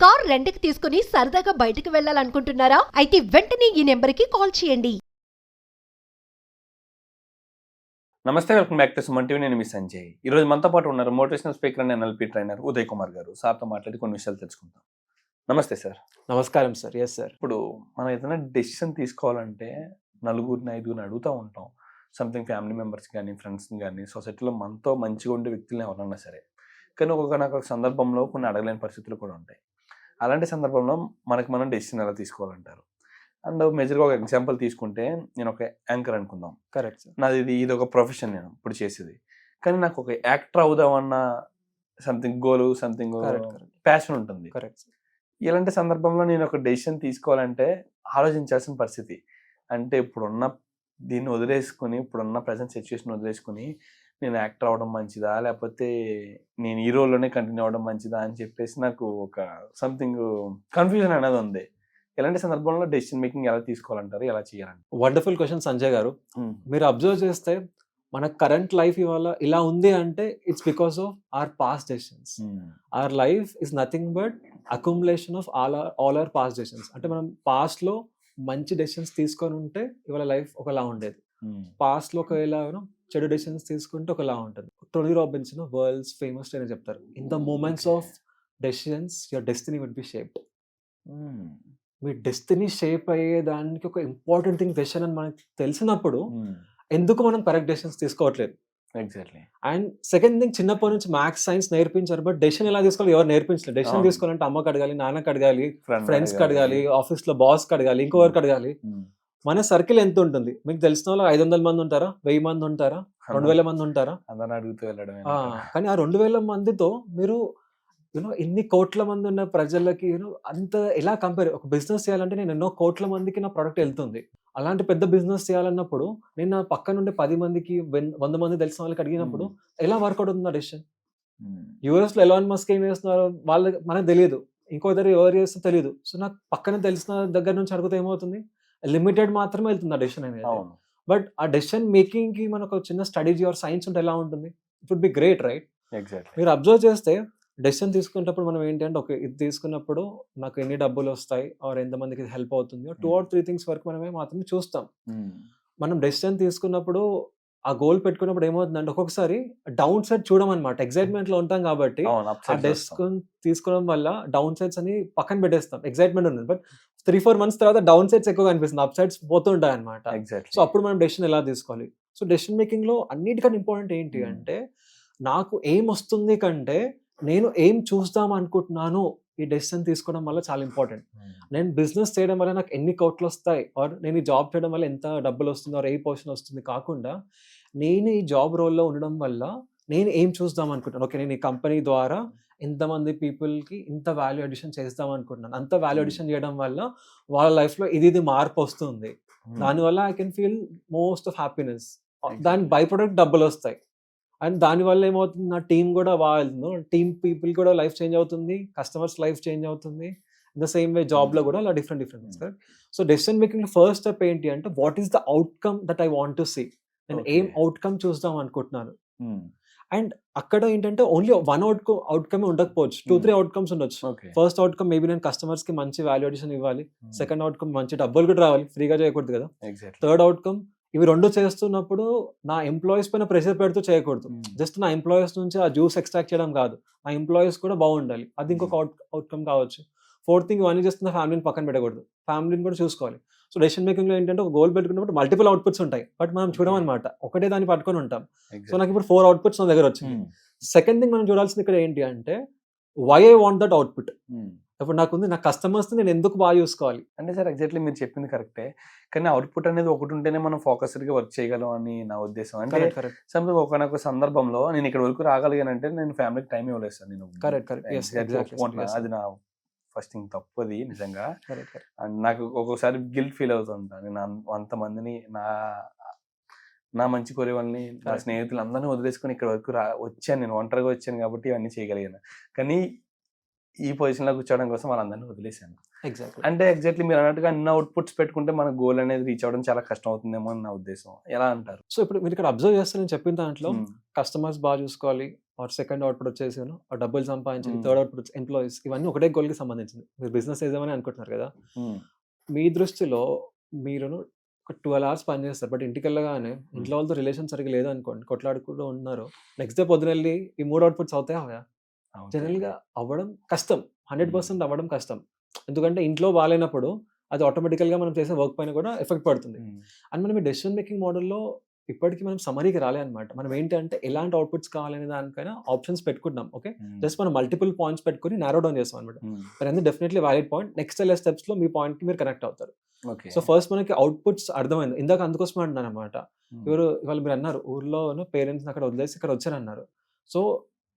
Car రెంట్‌కి తీసుకొని సరదాగా బయటకు వెళ్ళాలనుకుంటున్నారా? అయితే వెంటనే ఈ నెంబర్‌కి కాల్ చేయండి. నమస్తే, welcome back to Suman TV. నేను మీ సంజయ్. ఈరోజు మనతో పాటు ఉన్నారు motivational speaker and NLP trainer Uday Kumar గారు. సార్తో మాట్లాడి కొన్ని విషయాలు తెలుసుకుందాం. నమస్తే సార్. నమస్కారం సార్. Yes sir. ఇప్పుడు మనం ఏదైనా డెసిషన్ తీసుకోవాలంటే నలుగురిని ఐదుగురిని అడుగుతూ ఉంటాం. సంథింగ్ ఫ్యామిలీ మెంబర్స్ కానీ, ఫ్రెండ్స్ని కానీ, సొసైటీలో మనతో మంచిగా ఉండే వ్యక్తులను ఎవరన్నా సరే. కానీ ఒక్కొక్క సందర్భంలో కొన్ని అడగలేని పరిస్థితులు కూడా ఉంటాయి. అలాంటి సందర్భంలో మనకి మనం డెసిషన్ ఎలా తీసుకోవాలంటారు? అండ్ మేజర్గా ఒక ఎగ్జాంపుల్ తీసుకుంటే, నేను ఒక యాంకర్ అనుకుందాం. Correct sir. నాది ఇది ఒక ప్రొఫెషన్ నేను ఇప్పుడు చేసేది. కానీ నాకు ఒక యాక్టర్ అవుదామన్న సంథింగ్ గోలు, సంథింగ్ ప్యాషన్ ఉంటుంది. Correct sir. ఇలాంటి సందర్భంలో నేను ఒక డెసిషన్ తీసుకోవాలంటే ఆలోచించాల్సిన పరిస్థితి. అంటే ఇప్పుడున్న దీన్ని వదిలేసుకొని, ఇప్పుడున్న ప్రెజెంట్ సిచ్యువేషన్ వదిలేసుకొని, నేను యాక్టర్ అవ్వడం మంచిదా, లేకపోతే నేను ఈ రోల్లోనే కంటిన్యూ అవ్వడం మంచిదా అని చెప్పేసి నాకు ఒక సంథింగ్ కన్ఫ్యూజన్ అనేది ఉంది. ఇలాంటి సందర్భంలో డెసిషన్ మేకింగ్ ఎలా తీసుకోవాలంటారు, ఎలా చేయాలంటారు? వండర్ఫుల్ క్వశ్చన్ సంజయ్ గారు. మీరు అబ్జర్వ్ చేస్తే మన కరెంట్ లైఫ్ ఇవాళ ఇలా ఉంది అంటే it's because of our past decisions. Our life is nothing but accumulation of all our past decisions. అంటే మనం పాస్ట్ లో మంచి డెసిషన్స్ తీసుకొని ఉంటే ఇవాళ లైఫ్ ఒకలా ఉండేది. పాస్ట్ లో ఒకవేళ చెడు డెసిషన్స్ తీసుకుంటే ఒకలా ఉంటుంది. Tony Robbins world's famous trainer చెప్తారు, in the moments of decisions your destiny would be shaped. మీ డెస్టినీ షేప్ అయ్యేదానికి ఒక ఇంపార్టెంట్ థింగ్ డెసిషన్ అని మనకు తెలిసినప్పుడు ఎందుకు మనం కరెక్ట్ డెసిషన్స్ తీసుకోవట్లేదు. ఎగ్జాక్ట్లీ. అండ్ సెకండ్ థింగ్, చిన్నప్పటి నుంచి మ్యాథ్స్ సైన్స్ నేర్పించారు, బట్ డెసిషన్ ఎలా తీసుకోవాలి ఎవరు నేర్పించలేదు. డెసిషన్ తీసుకోవాలంటే అమ్మకి అడగాలి, నాన్నకి అడగాలి, ఫ్రెండ్స్కి అడగాలి, ఆఫీస్ లో బాస్కి అడగాలి, ఇంకోవరికి అడగాలి. మన సర్కిల్ ఎంత ఉంటుంది మీకు తెలిసిన వాళ్ళు 500 మంది ఉంటారా, 1000 మంది ఉంటారా, 2000 మంది ఉంటారా? అందరిని అడుగుతూ వెళ్ళడం. కానీ ఆ 2000 మందితో మీరు ఇన్ని కోట్ల మంది ఉన్న ప్రజలకి అంత ఎలా కంపేర్? ఒక బిజినెస్ చేయాలంటే నేను ఎన్నో కోట్ల మందికి నా ప్రోడక్ట్ వెళ్తుంది. అలాంటి పెద్ద బిజినెస్ చేయాలన్నప్పుడు నేను నా పక్క నుండి 10 మందికి 100 మంది తెలిసిన వాళ్ళకి అడిగినప్పుడు ఎలా వర్కౌట్ అవుతుంది ఆ డెసిషన్? యూఎస్ లో ఎలాన్ మస్క్ ఏం చేస్తున్నారు వాళ్ళకి మనకు తెలియదు, ఇంకో దగ్గర ఎవరు చేస్తే తెలియదు. సో నాకు పక్కన తెలిసిన దగ్గర నుంచి అడిగితే ఏమవుతుంది, లిమిటెడ్ మాత్రమే వెళ్తుంది ఆ డెసిషన్ అనేది. బట్ ఆ డెసిషన్ మేకింగ్ కి మనకు చిన్న స్ట్రాటజీ ఆర్ సైన్స్ ఉంటే ఎలా ఉంటుంది? It would be great, right? Exactly. మీరు అబ్జర్వ్ చేస్తే డెసిషన్ తీసుకునేటప్పుడు మనం ఏంటి అంటే, ఓకే ఇది తీసుకున్నప్పుడు నాకు ఎన్ని డబ్బులు వస్తాయి ఆర్ ఎంతమందికి ఇది హెల్ప్ అవుతుంది, 2 or 3 థింగ్స్ వరకు మనమే మాత్రమే చూస్తాం. మనం డెసిషన్ తీసుకున్నప్పుడు ఆ గోల్ పెట్టుకున్నప్పుడు ఏమవుతుందంటే ఒక్కొక్కసారి డౌన్ సైడ్ చూడమన్నమాట. ఎక్సైట్మెంట్ లో ఉంటాం కాబట్టి ఆ డెసిషన్ తీసుకోవడం వల్ల డౌన్ సైడ్స్ అని పక్కన పెట్టేస్తాం. ఎక్సైట్మెంట్ ఉంది బట్ 3-4 months తర్వాత డౌన్ సైడ్స్ ఎక్కువ కనిపిస్తుంది, అప్ సైడ్స్ పోతుంటాయి అనమాట. సో అప్పుడు మనం డెసిషన్ ఎలా తీసుకోవాలి? సో డెసిషన్ మేకింగ్ లో అన్నిటికన్నా ఇంపార్టెంట్ ఏంటి అంటే, నాకు ఏం వస్తుంది కంటే నేను ఏం చూస్తాం అనుకుంటున్నాను ఈ డెసిషన్ తీసుకోవడం వల్ల చాలా ఇంపార్టెంట్. నేను బిజినెస్ చేయడం వల్ల నాకు ఎన్ని కోట్లు వస్తాయి ఆర్ నేను ఈ జాబ్ చేయడం వల్ల ఎంత డబ్బులు వస్తుంది ఆర్ ఏ పొజిషన్ వస్తుంది కాకుండా, నేను ఈ జాబ్ రోల్లో ఉండడం వల్ల నేను ఏం చూద్దాం అనుకుంటున్నాను. ఓకే నేను ఈ కంపెనీ ద్వారా ఎంతమంది పీపుల్కి ఇంత వాల్యూ అడిషన్ చేద్దాం అనుకుంటున్నాను, అంత వాల్యూ అడిషన్ చేయడం వల్ల వాళ్ళ లైఫ్లో ఇది మార్పు వస్తుంది, దానివల్ల I can feel most of happiness, దాని బై ప్రొడక్ట్ డబ్బులు వస్తాయి. అండ్ దానివల్ల ఏమవుతుంది, నా టీం కూడా బాగా టీమ్ పీపుల్ కూడా లైఫ్ చేంజ్ అవుతుంది, కస్టమర్స్ లైఫ్ చేంజ్ అవుతుంది. ఇన్ ద సేమ్ వే జాబ్లో కూడా అలా different correct. So decision making first step ఏంటి అంటే, what is the outcome that I want to see, నేను ఏం అవుట్కమ్ చూద్దాం అనుకుంటున్నాను. అండ్ అక్కడ ఏంటంటే ఓన్లీ వన్ అవుట్కమ్ ఉండకపోవచ్చు, 2-3 అవుట్కమ్స్ ఉండొచ్చు. ఫస్ట్ అవుట్కమ్ మేబీ నేను కస్టమర్స్ కి మంచి వాల్యూ అడిషన్ ఇవ్వాలి, సెకండ్ అవుట్కమ్ మంచి డబ్బులు కూడా రావాలి, ఫ్రీగా చేయకూడదు కదా. థర్డ్ అవుట్కమ్ ఇవి రెండు చేస్తున్నప్పుడు నా ఎంప్లాయీస్ పైన ప్రెషర్ పెడుతూ చేయకూడదు, జస్ట్ నా ఎంప్లాయీస్ నుంచి ఆ జ్యూస్ ఎక్స్ట్రాక్ట్ చేయడం కాదు, నా ఎంప్లాయీస్ కూడా బాగుండాలి, అది ఇంకొక అవుట్కమ్ కావచ్చు. ఫోర్త్ థింగ్, ఇవన్నీ చేస్తున్న ఫ్యామిలీని పక్కన పెట్టకూడదు, ఫ్యామిలీని కూడా చూసుకోవాలి. సో డెసిషన్ మేకింగ్ లో ఏంటంటే ఒక గోల్ పెట్టుకున్నప్పుడు మల్టిపుల్ అవుట్పుట్స్ ఉంటాయి, బట్ మనం చూడమన్నమాట, ఒకటే దాన్ని పట్టుకొని ఉంటాం. సో నాకు ఇప్పుడు 4 అవుట్పుట్స్ నా దగ్గర వచ్చింది. సెకండ్ థింగ్ మనం చూడాల్సింది ఇక్కడ ఏంటి అంటే, why I want that output. ఇప్పుడు నాకుంది, నా కస్టమర్స్ నేను ఎందుకు బాగా చూసుకోవాలి అంటే సార్ ఎగ్జాక్ట్లీ మీరు చెప్పింది కరెక్టే, కానీ అవుట్పుట్ అనేది ఒకటి ఉంటేనే మనం ఫోకస్డ్ గా వర్క్ చేయగలం అని నా ఉద్దేశం. అంటే సంథింగ్ ఒక సందర్భంలో నేను ఇక్కడ వరకు రాగలిగానంటే నేను ఫ్యామిలీకి టైం ఇవ్వలేదు సార్. నేను అది నా ఫస్ట్ థింగ్ తప్పు, అది నిజంగా. అండ్ నాకు ఒక్కొక్కసారి గిల్ట్ ఫీల్ అవుతుంటాను, నేను అంతమందిని నా మంచి కోరే వాళ్ళని, నా స్నేహితులు అందరినీ వదిలేసుకొని ఇక్కడ వరకు వచ్చాను, నేను ఒంటరిగా వచ్చాను కాబట్టి ఇవన్నీ చేయగలిగాను. కానీ ఈ పొజిషన్లో కూర్చోవడం కోసం వాళ్ళందరినీ వదిలేశాను. ఎగ్జాక్ట్లీ. అంటే ఎగ్జాక్ట్లీ మీరు అన్నట్టుగా అన్ని అవుట్పుట్స్ పెట్టుకుంటే మన గోల్ అనేది రీచ్ అవ్వడం చాలా కష్టం అవుతుందేమో అని నా ఉద్దేశం. ఎలా అంటారు? సో ఇప్పుడు మీరు ఇక్కడ అబ్జర్వ్ చేస్తే నేను చెప్పిన దాంట్లో కస్టమర్స్ బాగా చూసుకోవాలి, ఆర్ సెకండ్ అవుట్పుట్ వచ్చేసి డబ్బులు సంపాదించాలి, థర్డ్ అవుట్పుట్ ఎంప్లాయీస్, ఇవన్నీ ఒకటే గోల్కి సంబంధించింది. మీరు బిజినెస్ చేద్దామని అనుకుంటున్నారు కదా, మీ దృష్టిలో మీరు ఒక 12 hours పని చేస్తారు, బట్ ఇంటికి వెళ్ళగానే ఇంట్లో వాళ్ళతో రిలేషన్ సరిగ్గా లేదు అనుకోండి, కొట్లాడుకుంటూ ఉన్నారు, నెక్స్ట్ డే పొద్దున వెళ్ళి ఈ 3 అవుట్పుట్స్ అవుతాయా? జనరల్గా అవ్వడం కష్టం, 100% అవ్వడం కష్టం. ఎందుకంటే ఇంట్లో బాగాలేనప్పుడు అది ఆటోమేటికల్గా మనం చేసే వర్క్ పైన కూడా ఎఫెక్ట్ పడుతుంది. అండ్ మనం ఈ డెసిషన్ మేకింగ్ మోడల్లో ఇప్పటికీ మనం సమరీకి రాలే అనమాట. మనం ఏంటంటే ఎలాంటి అవుట్పుట్స్ కావాలనే దానికైనా ఆప్షన్స్ పెట్టుకుంటున్నాం. ఓకే, జస్ట్ మనం మల్టిపుల్ పాయింట్స్ పెట్టుకుని నారో డౌన్ చేస్తాం అనమాట. మరి డెఫినెట్లీ వ్యాలిడ్ పాయింట్. నెక్స్ట్ వెళ్ళే స్టెప్స్లో మీ పాయింట్కి మీరు కనెక్ట్ అవుతారు. సో ఫస్ట్ మనకి అవుట్పుట్స్ అర్థమైంది. ఇందాక అందుకోసం అంటున్నాను అనమాట. ఇవాళ మీరు అన్నారు ఊర్లో పేరెంట్స్ అక్కడ వదిలేసి ఇక్కడ వచ్చారన్నారు. సో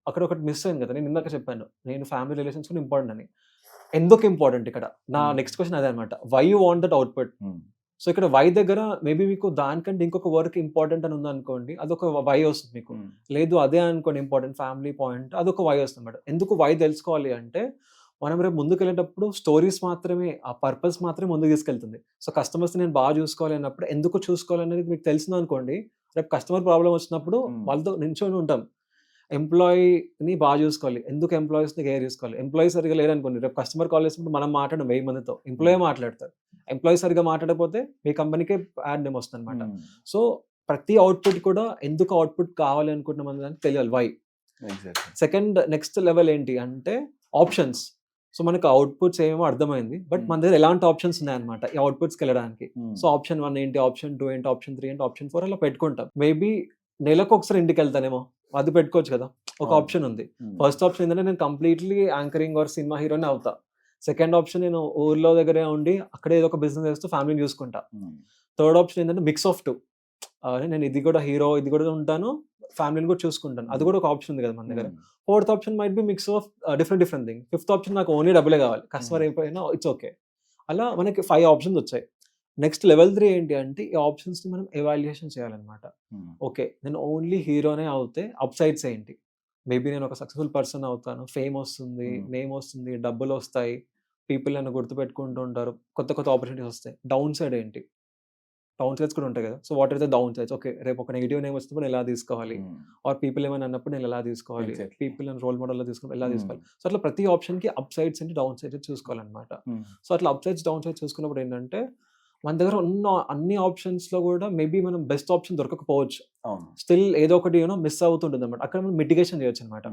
అక్కడ ఒకటి మిస్ అయింది కదా, నేను ఇందాక చెప్పాను నేను ఫ్యామిలీ రిలేషన్స్ కూడా ఇంపార్టెంట్ అని. ఎందుకు ఇంపార్టెంట్ ఇక్కడ నా నెక్స్ట్ క్వశ్చన్ అదే అనమాట. Why you want that output? So ఇక్కడ వై దగ్గర మేబీ మీకు దానికంటే ఇంకొక వర్క్ ఇంపార్టెంట్ అని ఉందనుకోండి, అదొక వై వస్తుంది మీకు. లేదు అదే అనుకోండి ఇంపార్టెంట్ ఫ్యామిలీ పాయింట్, అదొక వై వస్తుంది అనమాట. ఎందుకు వై తెలుసుకోవాలి అంటే మనం రేపు ముందుకు వెళ్ళేటప్పుడు స్టోరీస్ మాత్రమే, ఆ పర్పస్ మాత్రమే ముందుకు తీసుకెళ్తుంది. సో కస్టమర్స్ నేను బాగా చూసుకోవాలి అన్నప్పుడు ఎందుకు చూసుకోవాలి అనేది మీకు తెలిసింది అనుకోండి, రేపు కస్టమర్ ప్రాబ్లం వచ్చినప్పుడు వాళ్ళతో నించొని ఉంటాం. ఎంప్లాయీని బాగా చూసుకోవాలి, ఎందుకు ఎంప్లాయీస్ని కేర్ చేసుకోవాలి. ఎంప్లాయీ సరిగా లేరనుకోండి, రేపు కస్టమర్ కాల్ చేసినప్పుడు మనం మాట్లాడడం 1000 మందితో, ఎంప్లాయీ మాట్లాడతారు. ఎంప్లాయీ సరిగా మాట్లాడకపోతే మీ కంపెనీకే బ్యాడ్ నేమ్ వస్తుంది అనమాట. సో ప్రతి అవుట్పుట్ కూడా ఎందుకు అవుట్పుట్ కావాలి అనుకుంటున్నాం అనేది తెలియాలి, వై. సెకండ్ నెక్స్ట్ లెవెల్ ఏంటి అంటే ఆప్షన్స్. సో మనకు అవుట్పుట్స్ ఏమో అర్థమైంది, బట్ మన దగ్గర ఎలాంటి ఆప్షన్స్ ఉన్నాయన్నమాట ఈ అవుట్పుట్స్కి వెళ్ళడానికి. సో ఆప్షన్ 1 ఏంటి, ఆప్షన్ 2 ఏంటి, ఆప్షన్ 3 ఏంటి, ఆప్షన్ 4 అలా పెట్టుకుంటాం. మేబీ నెలకు ఒకసారి ఇంటికి వెళ్తానేమో, అది పెట్టుకోవచ్చు కదా, ఒక ఆప్షన్ ఉంది. ఫస్ట్ ఆప్షన్ ఏంటంటే నేను కంప్లీట్లీ యాంకరింగ్ ఆర్ సినిమా హీరోని అవుతా. సెకండ్ ఆప్షన్ నేను ఊర్లో దగ్గరే ఉండి అక్కడే ఏదో ఒక బిజినెస్ చేస్తూ ఫ్యామిలీని చూసుకుంటా. థర్డ్ ఆప్షన్ ఏంటంటే మిక్స్ ఆఫ్ 2, నేను ఇది కూడా హీరో, ఇది కూడా ఉంటాను, ఫ్యామిలీని కూడా చూసుకుంటాను, అది కూడా ఒక ఆప్షన్ ఉంది కదా మన దగ్గర. Fourth option might be mix of different thing. Fifth option నాకు ఓన్లీ డబ్బులే కావాలి, కస్టమర్ అయిపోయినా ఇట్స్ ఓకే. అలా మనకి 5 ఆప్షన్స్ వచ్చాయి. నెక్స్ట్ లెవెల్ 3 ఏంటి అంటే ఈ ఆప్షన్స్ని మనం ఎవాల్యుయేషన్ చేయాలన్నమాట. ఓకే, నేను ఓన్లీ హీరోనే అవుతే అప్ సైడ్స్ ఏంటి? మేబీ నేను ఒక సక్సెస్ఫుల్ పర్సన్ అవుతాను, ఫేమ్ వస్తుంది, నేమ్ వస్తుంది, డబ్బులు వస్తాయి, పీపుల్ నన్ను గుర్తుపెట్టుకుంటూ ఉంటారు, కొత్త కొత్త ఆపర్చునిటీస్ వస్తాయి. డౌన్ సైడ్ ఏంటి? డౌన్ సైడ్స్ కూడా ఉంటాయి కదా. So what are the downsides? Okay, రేపు ఒక నెగిటివ్ నేమ్ వచ్చినప్పుడు నేను ఎలా తీసుకోవాలి, ఆర్ పీపుల్ ఏమైనా అన్నప్పుడు నేను ఎలా తీసుకోవాలి, పీపుల్ నేను రోల్ మోడల్లో తీసుకుని ఎలా తీసుకోవాలి. సో అట్లా ప్రతి ఆప్షన్కి అప్ సైడ్స్ ఏంటి, డౌన్ సైడ్స్ చూసుకోవాలన్నమాట. సో అట్లా అప్ సైడ్స్ డౌన్ సైడ్స్ చూసుకున్నప్పుడు ఏంటంటే మన దగ్గర ఉన్న అన్ని ఆప్షన్స్లో కూడా మేబీ మనం బెస్ట్ ఆప్షన్ దొరకకపోవచ్చు, స్టిల్ ఏదో ఒకటి మిస్ అవుతుంటుంది అనమాట. అక్కడ మనం మిటిగేషన్ చేయొచ్చు అనమాట.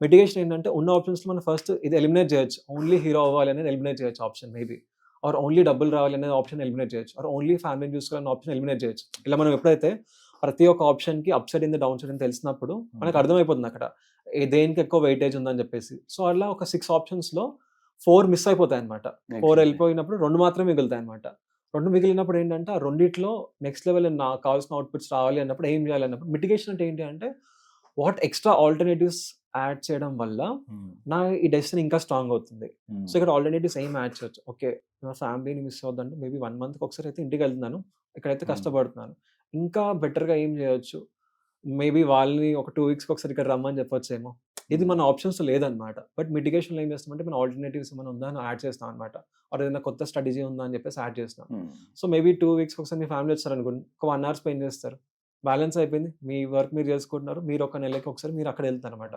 మిటిగేషన్ ఏంటంటే ఉన్న ఆప్షన్స్లో మనం ఫస్ట్ ఇది ఎలిమినేట్ చేయొచ్చు, ఓన్లీ హీరో అవ్వాలి అనేది ఎలిమినేట్ చేయొచ్చు ఆప్షన్ మేబీ, ఆర్ ఓన్లీ డబ్బులు రావాలి అనేది ఆప్షన్ ఎలిమినేట్ చేయొచ్చు, ఆర్ ఓన్లీ ఫ్యామిలీని చూసుకోవాలనే ఆప్షన్ ఎలిమినేట్ చేయొచ్చు. ఇలా మనం ఎప్పుడైతే ప్రతి ఒక్క ఆప్షన్కి అప్ సైడ్ ఇంది డౌన్ సైడ్ అని తెలిసినప్పుడు మనకు అర్థమైపోతుంది అక్కడ దేనికి ఎక్కువ వెయిటేజ్ ఉందని చెప్పేసి. సో అలా ఒక 6 ఆప్షన్స్లో 4 మిస్ అయిపోతాయి అనమాట. 4 వెళ్ళిపోయినప్పుడు 2 మాత్రమే మిగులుతాయి అనమాట. 2 మిగిలినప్పుడు ఏంటంటే ఆ రెండిట్లో నెక్స్ట్ లెవెల్ నాకు కావాల్సిన అవుట్పుట్స్ రావాలి అన్నప్పుడు ఏం చేయాలి అన్నప్పుడు మిటిగేషన్ అంటే ఏంటి అంటే వాట్ ఎక్స్ట్రా ఆల్టర్నేటివ్స్ యాడ్ చేయడం వల్ల నా ఈ డెసిషన్ ఇంకా స్ట్రాంగ్ అవుతుంది. సో ఇక్కడ ఆల్టర్నేటివ్స్ ఏం యాడ్ చేయొచ్చు. ఓకే, నా ఫ్యామిలీని మిస్ అవుతుందంటే మేబీ 1 monthకి ఒకసారి అయితే ఇంటికి వెళ్తున్నాను, ఇక్కడైతే కష్టపడుతున్నాను, ఇంకా బెటర్గా ఏం చేయొచ్చు, మేబీ వాళ్ళని ఒక 2 weeksకి ఒకసారి ఇక్కడ రమ్మని చెప్పొచ్చేమో. ఇది మన ఆప్షన్స్ లేదనమాట. బట్ మిటిగేషన్లో ఏం చేస్తామంటే మన ఆల్టర్నేటివ్స్ ఏమైనా ఉందా అని యాడ్ చేస్తాం అనమాట, ఆర్ ఏదైనా కొత్త స్ట్రాటజీ ఉందా అని చెప్పేసి యాడ్ చేస్తాం. సో మేబీ 2 weeksకి ఒకసారి మీ ఫ్యామిలీ వచ్చారు అనుకోండి, ఒక 1 hour స్పెండ్ చేస్తారు, బ్యాలెన్స్ అయిపోయింది, మీ వర్క్ మీరు చేసుకుంటున్నారు, మీరు ఒక నెలకి ఒకసారి మీరు అక్కడ వెళ్తారు అనమాట.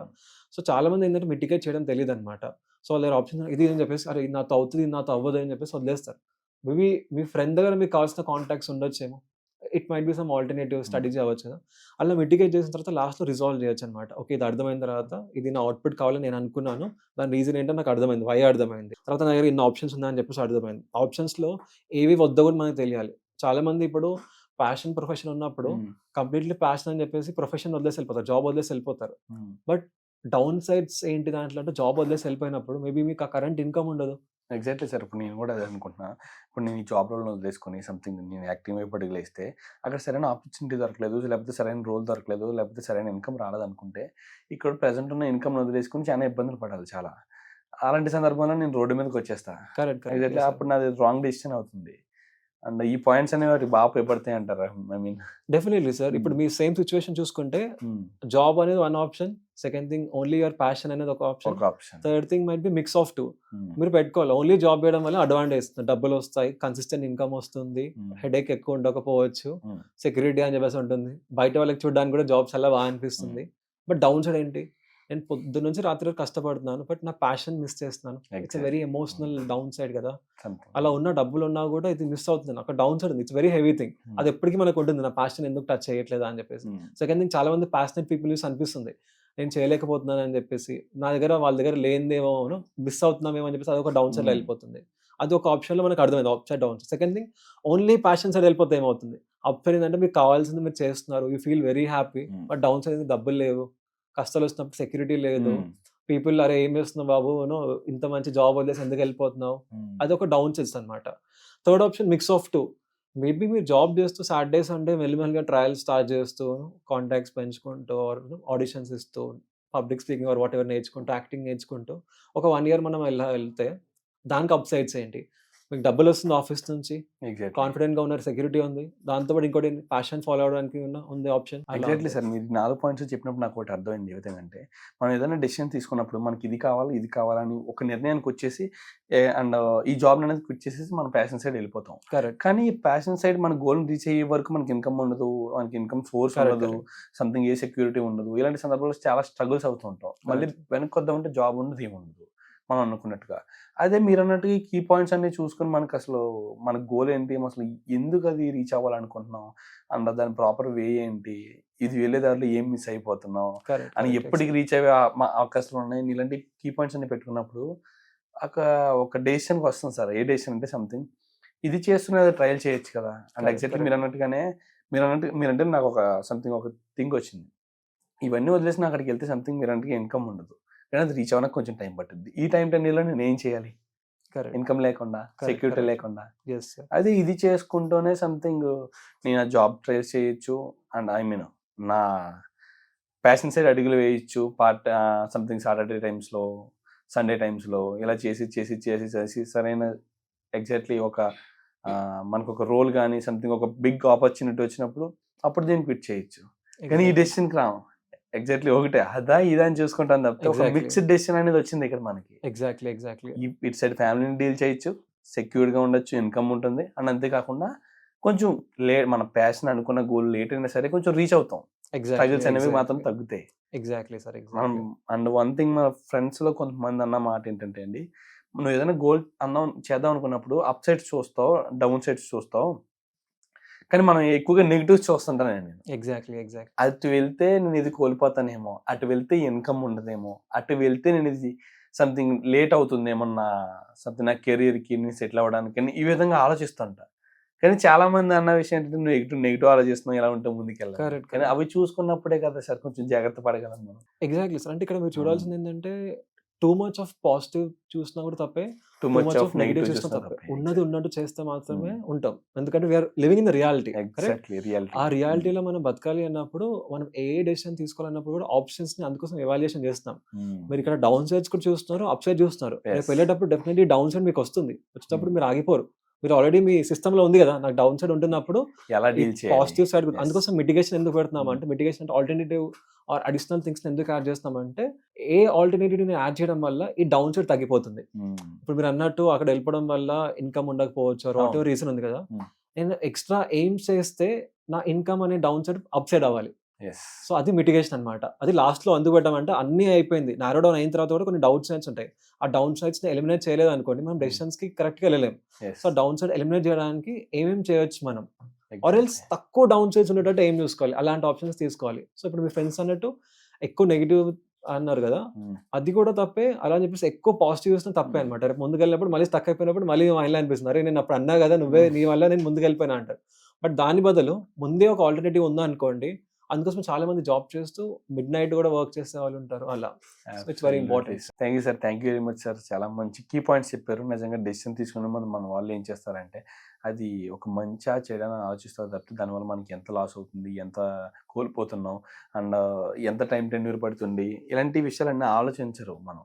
సో చాలా మంది ఏంటంటే మిటిగేట్ చేయడం తెలియదు అనమాట. సో వాళ్ళ ఆప్షన్ ఇది అని చెప్పేసి అరే ఇది నాతో అవుతుంది, ఇది నాతో అవ్వదు అని చెప్పేసి వదిలేస్తారు. మేబీ మీ ఫ్రెండ్ దగ్గర మీకు కావాల్సిన కాంటాక్ట్స్ ఉండొచ్చేమో, it might be some alternative strategy అవ్వచ్చు కదా. అలా మిటిగేట్ చేసిన తర్వాత లాస్ట్లో రిజాల్వ్ చేయొచ్చు అనమాట. ఓకే, ఇది అర్థమైన తర్వాత ఇది నా అవుట్పుట్ కావాలని నేను అనుకున్నాను, దాని రీజన్ ఏంటో నాకు అర్థమైంది, వై అర్థమైంది, తర్వాత నా దగ్గర ఇన్ని ఆప్షన్స్ ఉన్నాయని చెప్పేసి అర్థమైంది. ఆప్షన్స్లో ఏవి వద్దో కూడా మనకు తెలియాలి. చాలా మంది ఇప్పుడు ప్యాషన్ ప్రొఫెషన్ ఉన్నప్పుడు కంప్లీట్లీ ప్యాషన్ అని చెప్పేసి ప్రొఫెషన్ వదిలేసి వెళ్ళిపోతారు, జాబ్ వదిలేసి వెళ్ళిపోతారు. బట్ డౌన్ సైడ్స్ ఏంటి దాంట్లో అంటే జాబ్ వదిలేసి వెళ్ళిపోయినప్పుడు మేబీ మీకు ఆ కరెంట్ ఇన్కమ్ ఉండదు. ఎగ్జాక్ట్లీ సార్, ఇప్పుడు నేను కూడా అదే అనుకుంటున్నా. ఇప్పుడు నేను ఈ జాబ్లో వదిలేసుకొని సంథింగ్ నేను యాక్టివ్ అయిపోయి వదిలేస్తే అక్కడ సరైన ఆపర్చునిటీ దొరకలేదు, లేకపోతే సరైన రోల్ దొరకలేదు, లేకపోతే సరైన ఇన్కమ్ రాలేదనుకుంటే ఇక్కడ ప్రెసెంట్ ఉన్న ఇన్కమ్ వదిలేసుకుని చాలా ఇబ్బందులు పడాలి చాలా. అలాంటి సందర్భంలో నేను రోడ్డు మీదకి వచ్చేస్తా. కరెక్ట్. ఎగ్జాక్ట్లీ అప్పుడు నాది రాంగ్ డెసిషన్ అవుతుంది. అండ్ ఈ పాయింట్స్ అనేవి బాగా ఉపయోగపడతాయి అంటారా? I mean definitely sir. ఇప్పుడు మీ సేమ్ సిచ్యువేషన్ చూసుకుంటే జాబ్ అనేది one option, second thing only your passion అనేది ఒక ఆప్షన్, ఒక option. Third thing might be mix of two. మీరు పెట్టుకోవాలి. ఓన్లీ జాబ్ చేయడం వల్ల అడ్వాంటేజ్, డబ్బులు వస్తాయి, కన్సిస్టెంట్ ఇన్కమ్ వస్తుంది, హెడేక్ ఎక్కువ ఉండకపోవచ్చు, సెక్యూరిటీ అని చెప్పేసి ఉంటుంది, బయట వాళ్ళకి చూడడానికి కూడా జాబ్ చాలా బాగా అనిపిస్తుంది. బట్ డౌన్ సైడ్ ఏంటి, నేను పొద్దున్న నుంచి రాత్రి వరకు కష్టపడుతున్నాను బట్ నా ప్యాషన్ మిస్ చేస్తున్నాను. It's very emotional down side కదా. అలా ఉన్న డబ్బులు ఉన్నా కూడా ఇది మిస్ అవుతుంది, అక్కడ డౌన్ సైడ్ ఉంది. It's very heavy thing. అది ఎప్పటికీ మనకు ఉంటుంది, నా ప్యాషన్ ఎందుకు టచ్ చేయట్లేదా అని చెప్పేసి. సెకండ్ థింగ్, చాలా మంది ప్యాషనేట్ పీపుల్ యూస్ అనిపిస్తుంది నేను చేయలేకపోతున్నాను అని చెప్పేసి, నా దగ్గర వాళ్ళ దగ్గర లేనిదేమో మిస్ అవుతున్నామేమో అని చెప్పేసి అదొక డౌన్ సైడ్ లో వెళ్ళిపోతుంది. అది ఒక ఆప్షన్లో మనకు అర్థమైంది, up side down side. Second thing, only passion side వెళ్ళిపోతే ఏమవుతుంది, అప్ సైడ్ ఏంటంటే మీకు కావాల్సింది మీరు చేస్తున్నారు, you feel very happy. But down side డబ్బులు లేవు, కష్టాలు వచ్చినప్పుడు సెక్యూరిటీ లేదు, పీపుల్ అరే ఏం చేస్తున్నావు బాబు, ఇంత మంచి జాబ్ వదిలేసి ఎందుకు వెళ్ళిపోతున్నావు, అది ఒక డౌన్ సైడ్స్ అనమాట. Third option mix of two. Maybe మీరు జాబ్ చేస్తూ సాటర్డే సండే మెల్లిమెల్లిగా ట్రయల్ స్టార్ట్ చేస్తూ, కాంటాక్ట్స్ పెంచుకుంటూ, ఆడిషన్స్ ఇస్తూ, public speaking or what ever నేర్చుకుంటూ, యాక్టింగ్ నేర్చుకుంటూ ఒక 1 year మనం వెళ్తే దానికి అప్ సైడ్స్ ఏంటి, మీకు డబ్బులు వస్తుంది ఆఫీస్ నుంచి, కాన్ఫిడెంట్ గా ఉన్నారు, సెక్యూరిటీ ఉంది, దాంతో పాటు ఇంకోటి ప్యాషన్ ఫాలో అవడానికి ఉంది ఆప్షన్. ఎగ్జాక్ట్లీ సార్, మీరు 4 points చెప్పినప్పుడు నాకు ఒకటి అర్థమైంది. ఏ విధంగా అంటే, మనం ఏదైనా డెసిషన్ తీసుకున్నప్పుడు మనకి ఇది కావాలి ఇది కావాలని ఒక నిర్ణయానికి వచ్చేసి అండ్ ఈ జాబ్ అనేది క్విట్ చేసేసి మనం ప్యాషన్ సైడ్ వెళ్ళిపోతాం. కరెక్ట్. కానీ ఈ ప్యాషన్ సైడ్ మన గోల్ రీచ్ అయ్యే వరకు మనకి ఇన్కమ్ ఉండదు, మనకి ఇన్కమ్ సోర్స్ ఉండదు, సంథింగ్ ఏ సెక్యూరిటీ ఉండదు. ఇలాంటి సందర్భాల్లో చాలా స్ట్రగుల్స్ అవుతూ ఉంటాం. మళ్ళీ వెనక్కి వద్దామంటే జాబ్ ఉండదు, ఏముండదు మనం అనుకున్నట్టుగా. అదే మీరు అన్నట్టుగా కీ పాయింట్స్ అన్ని చూసుకొని మనకు అసలు మన గోల్ ఏంటి, అసలు ఎందుకు అది రీచ్ అవ్వాలనుకుంటున్నాం, అండ్ దాని ప్రాపర్ వే ఏంటి, ఇది వెళ్ళే దారిలో ఏం మిస్ అయిపోతున్నాం అని ఎప్పటికి రీచ్ అయ్యే అవకాశాలు ఉన్నాయి. ఇలాంటి కీ పాయింట్స్ అన్ని పెట్టుకున్నప్పుడు ఒక డెసిషన్కి వస్తుంది సార్. ఏ డెసిషన్ అంటే సంథింగ్ ఇది చేస్తున్నది ట్రయల్ చేయొచ్చు కదా. అండ్ ఎగ్జాక్ట్లీ మీరు అన్నట్టుగానే మీరంటే నాకు ఒక సంథింగ్ ఒక థింగ్ వచ్చింది. ఇవన్నీ వదిలేసి అక్కడికి వెళ్తే సంథింగ్ మీరంటే ఇన్కమ్ ఉండదు, కానీ అది రీచ్ అవ్వడానికి కొంచెం టైం పట్టుద్ది. ఈ టైం టెన్లో నేను ఏం చేయాలి, ఇన్కమ్ లేకుండా, సెక్యూరిటీ లేకుండా, అది ఇది చేసుకుంటూనే సంథింగ్ నేను ఆ జాబ్ ట్రై చేయొచ్చు. అండ్ ఐ మీన్ నా ప్యాషన్ సైడ్ అడుగులు వేయచ్చు. సంథింగ్ సాటర్డే టైమ్స్లో, సండే టైమ్స్లో ఇలా చేసి సరైన ఎగ్జాక్ట్లీ మనకు ఒక రోల్ కానీ సంథింగ్ ఒక బిగ్ ఆపర్చునిటీ వచ్చినప్పుడు అప్పుడు దీన్ని క్విట్ చేయొచ్చు. కానీ ఈ డెసిషన్కి రాము. ఎగ్జాక్ట్లీ ఒకటే అదా ఇదా అని చూసుకుంటాను తప్పితే ఒక మిక్స్డ్ డెసిషన్ అనేది వచ్చింది ఇక్కడ మనకి. ఎగ్జాక్ట్లీ ఇటు సైడ్ ఫ్యామిలీని డీల్ చేయొచ్చు, సెక్యూర్గా ఉండొచ్చు, ఇన్కమ్ ఉంటుంది. అండ్ అంతేకాకుండా కొంచెం మన ప్యాషన్ అనుకున్న గోల్ లేట్ అయినా సరే కొంచెం రీచ్ అవుతాం. స్ట్రగుల్స్ అనేవి మాత్రం తగ్గుతాయి. Exactly sir. మనం అండ్ వన్ థింగ్ మా ఫ్రెండ్స్ లో కొంతమంది అన్న మాట ఏంటంటే అండి, నువ్వు ఏదైనా గోల్ చేద్దాం అనుకున్నప్పుడు అప్ సైడ్స్ చూస్తావు, డౌన్ సైడ్స్ చూస్తావు, కానీ మనం ఎక్కువగా నెగిటివ్స్ చూస్తుంటాను నేను. ఎగ్జాక్ట్లీ అటు వెళ్తే నేను ఇది కోల్పోతానేమో, అటు వెళ్తే ఇన్కమ్ ఉండదేమో, అటు వెళ్తే నేను ఇది సంథింగ్ లేట్ అవుతుందేమో, నా కెరీర్కి నేను సెటిల్ అవ్వడానికి, ఈ విధంగా ఆలోచిస్తుంటా. కానీ చాలా మంది అన్న విషయం ఏంటంటే నువ్వు నెగిటివ్ ఆలోచిస్తున్నావు, ఎలా ఉంటే ముందుకెళ్ళాలి. కానీ అవి చూసుకున్నప్పుడే కదా సార్ కొంచెం జాగ్రత్త పడగలం మనం. Exactly sir. అంటే ఇక్కడ మీరు చూడాల్సింది ఏంటంటే టూ మచ్ ఆఫ్ పాజిటివ్ చూసినా కూడా తప్పే, టూ మచ్ ఆఫ్ నెగిటివ్ చూసినా తప్పే. ఉన్నది ఉన్నట్టు చేస్తే మాత్రమే ఉంటాం. ఎందుకంటే we are living in the reality. ఆ రియాలిటీలో మనం బతకాలి అన్నప్పుడు మనం ఏ డెసిషన్ తీసుకోవాలన్నప్పుడు కూడా ఆప్షన్స్ ని అందుకోసం ఎవాల్యుయేషన్ చేస్తాం. మీరు ఇక్కడ డౌన్ సైడ్స్ కూడా చూస్తున్నారు, అప్ సైడ్ చూస్తున్నారు. రేపు వెళ్ళేటప్పుడు డెఫినెట్లీ డౌన్ సైడ్ మీకు వస్తుంది. వచ్చేటప్పుడు మీరు ఆగిపోరు, మీరు ఆల్రెడీ మీ సిస్టమ్ లో ఉంది కదా, నాకు డౌన్ సైడ్ ఉంటున్నప్పుడు పాజిటివ్ సైడ్. అందుకోసం మిటిగేషన్ ఎందుకు పెడుతున్నాం అంటే, మిటిగేషన్ అంటే ఆల్టర్నేటివ్ ఆర్ అడిషనల్ థింగ్స్ ఎందుకు యాడ్ చేస్తున్నామంటే, ఏ ఆల్టర్నేటివ్ ని యాడ్ చేయడం వల్ల ఈ డౌన్ సైడ్ తగ్గిపోతుంది. ఇప్పుడు మీరు అన్నట్టు అక్కడ వెళ్ళిపోవడం వల్ల ఇన్కమ్ ఉండకపోవచ్చు, వాట్ ఎవర్ రీజన్ ఉంది కదా, నేను ఎక్స్ట్రా ఎయిమ్ చేస్తే నా ఇన్కమ్ అనే డౌన్ సైడ్ అప్ సైడ్ అవ్వాలి. సో అది మిటిగేషన్ అనమాట. అది లాస్ట్ లో అందుకు పెట్టామంటే అన్ని అయిపోయింది, నారో డౌన్ అయిన తర్వాత కూడా కొన్ని డౌన్ సైడ్స్ ఉంటాయి. ఆ డౌన్ సైడ్స్ ని ఎలిమినేట్ చేయలేదు అనుకోండి, మనం డెసిషన్స్ కి కరెక్ట్ గా వెళ్ళలేం. సో డౌన్ సైడ్ ఎలిమినేట్ చేయడానికి ఏమేమి చేయొచ్చు మనం, ఆర్ ఎల్స్ తక్కువ డౌన్ సైడ్స్ ఉండేటట్టు ఏం చూసుకోవాలి, అలాంటి ఆప్షన్స్ తీసుకోవాలి. సో ఇప్పుడు మీ ఫ్రెండ్స్ అన్నట్టు ఎక్కువ నెగిటివ్ అన్నారు కదా, అది కూడా తప్పే. అలా అని చెప్పేసి ఎక్కువ పాజిటివ్ చూస్తే తప్పే అనమాట. రేపు ముందుకు వెళ్ళినప్పుడు మళ్ళీ తక్కువ అయిపోయినప్పుడు మళ్ళీ మహిళ అనిపిస్తుంది, అరే నేను అప్పుడు అన్నా కదా, నువ్వే నీ వల్ల నేను ముందుకు వెళ్ళిపోయినా అంటారు. బట్ దాని బదులు ముందే ఒక ఆల్టర్నేటివ్ ఉందా అనుకోండి, అందుకోసం చాలా మంది జాబ్ చేస్తూ మిడ్ నైట్ కూడా వర్క్ చేసే వాళ్ళు ఉంటారు. అలా it's very important. Thank you sir, thank you very much sir. చాలా మంచి కీ పాయింట్స్ చెప్పారు. నిజంగా డెసిషన్ తీసుకునే ముందు మన వాళ్ళు ఏం చేస్తారంటే, అది ఒక మంచిగా చేయడానికి ఆలోచిస్తారు తప్పి దానివల్ల మనకి ఎంత లాస్ అవుతుంది, ఎంత కోల్పోతున్నాం, అండ్ ఎంత టైం టెన్యూర్ పడుతుంది, ఇలాంటి విషయాలన్నీ ఆలోచించరు మనం.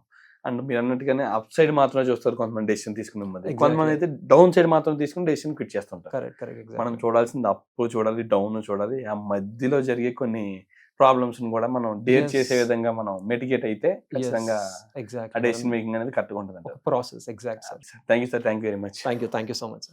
అండ్ మీరు అన్నట్టుగానే అప్ సైడ్ మాత్రమే చూస్తారు కొంతమంది డెసిషన్ తీసుకునే ముందు, Exactly. కొంతమంది అయితే డౌన్ సైడ్ మాత్రం తీసుకుని డెసిషన్ క్విట్ చేస్తుంటారు. కరెక్ట్ మనం చూడాల్సింది అప్ చూడాలి, డౌన్ చూడాలి, ఆ మధ్యలో జరిగే కొన్ని ప్రాబ్లమ్స్ కూడా మనం డేర్ Yes. చేసే విధంగా మనం మిటిగేట్ అయితే ఖచ్చితంగా ఆ ఎగ్జాక్ట్ డెసిషన్ మేకింగ్ అనేది కరెక్ట్గా ఉంటుంది. Process exact sir. Thank you sir, thank you very much. Thank you so much.